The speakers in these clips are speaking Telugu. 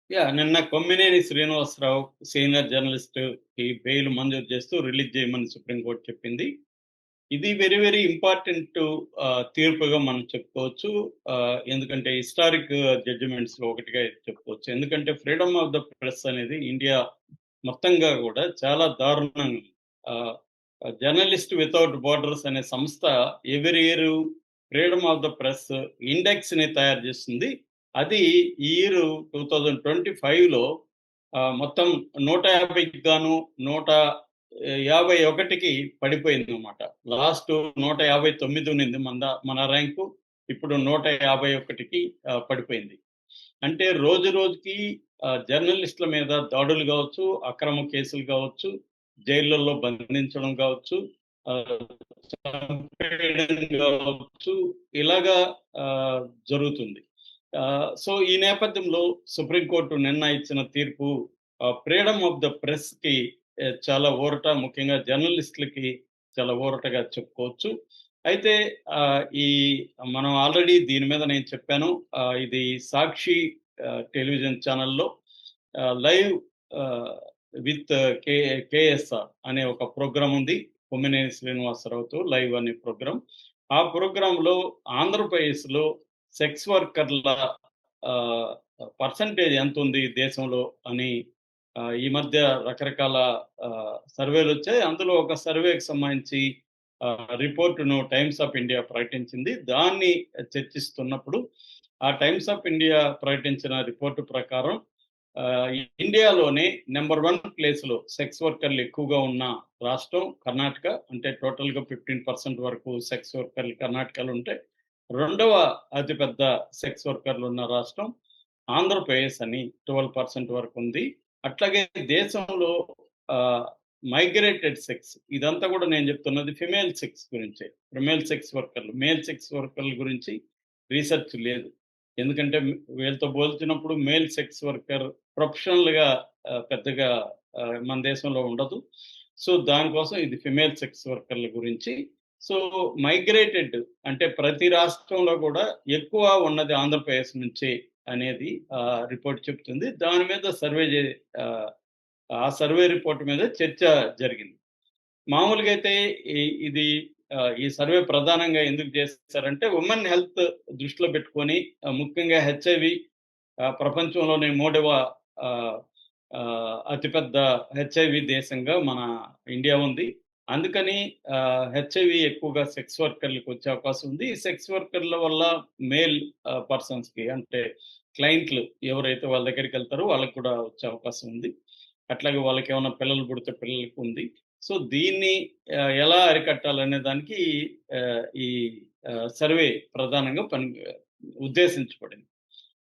నిన్న Kommineni Srinivasarao senior journalist bail మంజూరు చేస్తూ రిలీజ్ చేయమని సుప్రీంకోర్టు చెప్పింది. ఇది వెరీ, వెరీ ఇంపార్టెంట్ తీర్పుగా మనం చెప్పుకోవచ్చు. ఎందుకంటే హిస్టారిక్ జడ్జిమెంట్స్‌లో ఒకటిగా ఇది చెప్పుకోవచ్చు. ఎందుకంటే ఫ్రీడమ్ ఆఫ్ ద ప్రెస్ అనేది ఇండియా మొత్తంగా కూడా చాలా దారుణంగా ఆహ్, జర్నలిస్ట్ వితౌట్ బోర్డర్స్ అనే సంస్థ every year freedom of the press ఇండెక్స్‌ని తయారు చేస్తుంది. అది ఈ ఇయర్ 2025లో మొత్తం 150కి గాను 151కి పడిపోయిందనమాట. లాస్ట్ 159 ఉన్నింది మన ర్యాంకు. ఇప్పుడు 151కి పడిపోయింది. అంటే రోజు రోజుకి జర్నలిస్టుల మీద దాడులు గావచ్చు, అక్రమ కేసులు గావచ్చు, జైళ్ళల్లో బంధించడం గావచ్చు, ఆహ్, చంపేయడం గావచ్చు, ఇలాగా ఆహ్, జరుగుతుంది. సో, ఈ నేపథ్యంలో సుప్రీంకోర్టు నిన్న ఇచ్చిన తీర్పు ఫ్రీడమ్ ఆఫ్ ద ప్రెస్‌కి చాలా ఊరట, ముఖ్యంగా జర్నలిస్టులకి చాలా ఊరటగా చెప్పుకోవచ్చు. అయితే ఈ మనం ఆల్రెడీ దీని మీద నేను చెప్పాను. ఇది సాక్షి టెలివిజన్ ఛానెల్‌లో లైవ్ ఆహ్, విత్ కే కేఎస్ఆర్ అనే ఒక ప్రోగ్రామ్ ఉంది. కొమ్మినేని శ్రీనివాసరావుతో లైవ్ అనే ప్రోగ్రామ్. ఆ ప్రోగ్రామ్‌లో ఆంధ్రప్రదేశ్‌లో సెక్స్ వర్కర్‌ల ఆహ్, పర్సెంటేజ్ ఎంతుంది దేశంలో అని ఈ మధ్య రకరకాల సర్వేలొచ్చాయి. అందులో ఒక సర్వేకి సంబంధించి రిపోర్ట్‌ను టైమ్స్ ఆఫ్ ఇండియా ప్రకటించింది. దాన్ని చర్చిస్తున్నప్పుడు ఆ టైమ్స్ ఆఫ్ ఇండియా ప్రకటించిన రిపోర్ట్ ప్రకారం ఆహ్, ఇండియాలోనే నంబర్ 1 ప్లేస్‌లో సెక్స్ వర్కర్‌లు ఎక్కువగా ఉన్న రాష్ట్రం కర్ణాటక. అంటే టోటల్‌గా 15% వరకు సెక్స్ వర్కర్‌లు కర్ణాటకలో ఉంటే, రెండవ అతిపెద్ద సెక్స్ వర్కర్‌లు ఉన్న రాష్ట్రం ఆంధ్రప్రదేశ్ అని 12% వరకు ఉంది. అట్లాగే దేశంలో ఆహ్, మైగ్రేటెడ్ సెక్స్ ఇదంతా కూడా నేను చెప్తున్నది ఫిమేల్ సెక్స్ గురించే. ఫిమేల్ సెక్స్ వర్కర్‌లు, మేల్ సెక్స్ వర్కర్‌ల గురించి రీసెర్చ్ లేదు. ఎందుకంటే వీళ్ళతో పోల్చినప్పుడు మేల్ సెక్స్ వర్కర్ ప్రొఫెషనల్‌గా పెద్దగా మన దేశంలో ఉండదు. సో, దానికోసం ఇది ఫిమేల్ సెక్స్ వర్కర్‌ల గురించి. సో, మైగ్రేటెడ్ అంటే ప్రతి రాష్ట్రంలో కూడా ఎక్కువ ఉన్నది ఆంధ్రప్రదేశ్ నుంచే అనేది రిపోర్ట్ చెప్తుంది. దాని మీద ఆహ్, ఆ సర్వే రిపోర్ట్ మీద చర్చ జరిగింది. మామూలుగా అయితే ఇది ఈ సర్వే ప్రధానంగా ఎందుకు చేశారంటే వుమెన్ హెల్త్ దృష్టిలో పెట్టుకొని ముఖ్యంగా హెచ్ఐవి ప్రపంచంలోనే మూడవ ఆహ్, అతిపెద్ద హెచ్ఐవి దేశంగా మన ఇండియా ఉంది. అందుకని హెచ్ఐవి ఎక్కువగా సెక్స్ వర్కర్‌లకి వచ్చే అవకాశం ఉంది. ఈ సెక్స్ వర్కర్‌ల వల్ల మేల్ పర్సన్స్‌కి అంటే క్లయింట్లు ఎవరైతే వాళ్ళ దగ్గరికెళ్తారో వాళ్ళకి కూడా వచ్చే అవకాశం ఉంది. అట్లాగే వాళ్ళకేమన్నా పిల్లలు పుడితే పిల్లలకి ఉంది. సో, దీన్ని ఎలా అరికట్టాలనే దానికి ఈ సర్వే ప్రధానంగా ఉద్దేశించబడింది.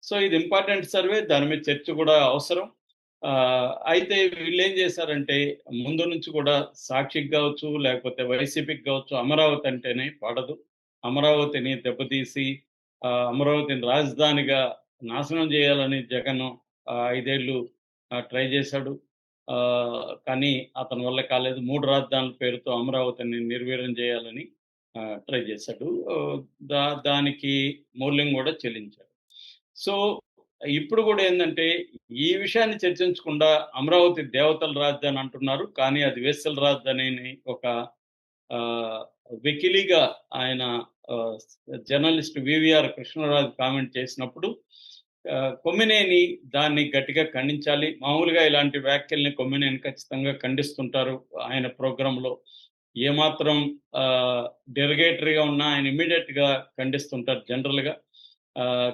సో, ఇది ఇంపార్టెంట్ సర్వే. దాని మీద చర్చ కూడా అవసరం. అయితే వీళ్ళేం చేశారంటే, ముందు నుంచి కూడా సాక్షికి గావచ్చు, లేకపోతే వైసీపీకి గావచ్చు, అమరావతి అంటేనే పడదు. అమరావతిని దెబ్బతీసి అమరావతిని రాజధానిగా నాశనం చేయాలని జగన్ 5 ఏళ్ళు ట్రై చేశాడు. కానీ అతని వల్ల కాలేదు. 3 రాజధానుల పేరుతో అమరావతిని నిర్వీర్యం చేయాలని ట్రై చేశాడు. దానికి మూల్యం కూడా చెల్లించాడు. సో, ఇప్పుడు గూడా ఏందంటే, ఈ విషయాన్ని చర్చించకుండా అమరావతి దేవతల రాజధాని అంటున్నారు. కానీ అది వేశ్యల రాజధాని అని ఒక ఆహ్, వెకిలిగా ఆయన ఆహ్, జర్నలిస్ట్ వివిఆర్ కృష్ణరాజు కామెంట్ చేసినప్పుడు కొమ్మినేని దాన్ని గట్టిగా ఖండించాలి. మామూలుగా ఇలాంటి వ్యాఖ్యల్ని కొమ్మినేని ఖచ్చితంగా ఖండిస్తుంటారు. ఆయన ప్రోగ్రామ్‌లో ఏమాత్రం ఆహ్, డెరగేటరీగా ఉన్నా ఆయన ఇమ్మీడియేట్‌గా ఖండిస్తుంటారు జనరల్‌గా.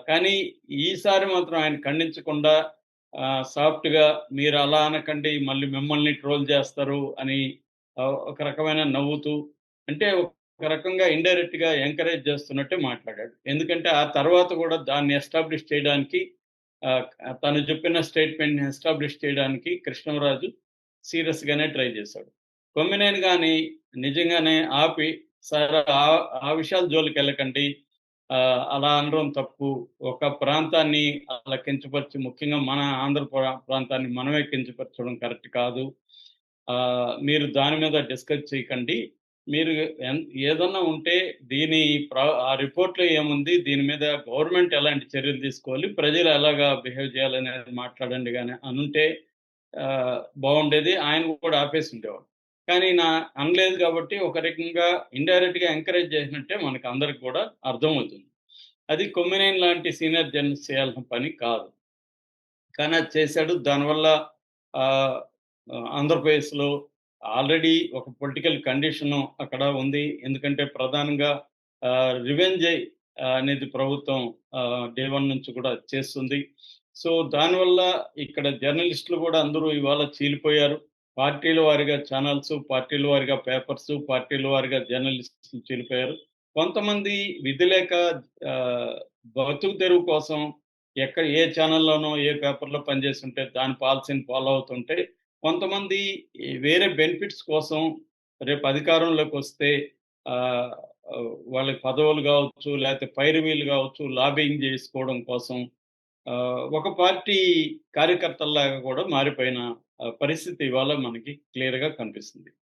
కానీ ఈసారి మాత్రం ఆయన ఖండించకుండా సాఫ్ట్‌గా మీరు అలా అనకండి మళ్ళీ మిమ్మల్ని ట్రోల్ చేస్తారు అని ఒక రకమైన నవ్వుతూ అంటే ఒక రకంగా ఇండైరెక్ట్‌గా ఎంకరేజ్ చేస్తున్నట్టే మాట్లాడాడు. ఎందుకంటే ఆ తర్వాత కూడా దాన్ని ఎస్టాబ్లిష్ చేయడానికి ఆహ్, తను చెప్పిన స్టేట్‌మెంట్‌ని ఎస్టాబ్లిష్ చేయడానికి కృష్ణంరాజు సీరియస్‌గానే ట్రై చేశాడు. కొమ్మినేని గాని నిజంగానే ఆపి సార్ ఆ విషయాల జోలికెళ్ళకండి. అలా అనడం తప్పు. ఒక ప్రాంతాన్ని అలా కించపరిచి ముఖ్యంగా మన ఆంధ్ర ప్రాంతాన్ని మనమే కించపరచడం కరెక్ట్ కాదు. మీరు దాని మీద డిస్కస్ చేయకండి. మీరు ఏదన్నా ఉంటే దీని ఆ రిపోర్ట్‌లో ఏముంది? దీని మీద గవర్నమెంట్ ఎలాంటి చర్యలు తీసుకోవాలి? ప్రజలు ఎలాగా బిహేవ్ చేయాలనేది మాట్లాడండి గాని అనుంటే బావుండేది. ఆయన కూడా ఆపేసుండేవాడు. కానీ అనలేదు కాబట్టి ఒక రకంగా ఇండైరెక్ట్‌గా ఎంకరేజ్ చేసినట్టే మనకందరికి కూడా అర్థమవుతుంది. అది కొమ్మినేని లాంటి సీనియర్ జర్నలిస్ట్ చేయాల్సిన పని కాదు. కానీ అది చేశాడు. దానివల్ల ఆహ్, ఆంధ్రప్రదేశ్‌లో ఆల్రెడీ ఒక పొలిటికల్ కండిషను అక్కడ ఉంది. ఎందుకంటే ప్రధానంగా రివెంజ్ అనేది ప్రభుత్వం డే 1 నుంచి కూడా చేస్తుంది. సో, దానివల్ల ఇక్కడ జర్నలిస్టులు కూడా అందరూ ఇవాళ చీలిపోయారు. పార్టీల వారీగా ఛానల్సు, పార్టీల వారీగా పేపర్సు, పార్టీల వారీగా జర్నలిస్టులు చీలిపోయారు. కొంతమంది విధి లేక ఆహ్, బతుకు తెరువు కోసం ఏ ఛానల్‌లోనో, ఏ పేపర్‌లో పనిచేస్తుంటే దాని పాలసీని ఫాలో అవుతుంటే, కొంతమంది ఈ వేరే బెనిఫిట్స్ కోసం రేపు అధికారంలోకొస్తే ఆహ్, వాళ్ళకి పదవులు గావచ్చు, లేతే పైరవీలు గావచ్చు, లాబింగ్ జేసుకోవడం కోసం ఒక పార్టీ కార్యకర్తల్లాగా కూడా మారిపోయిన పరిస్థితి ఇవాళ మనకి క్లియర్‌గా కనిపిస్తుంది.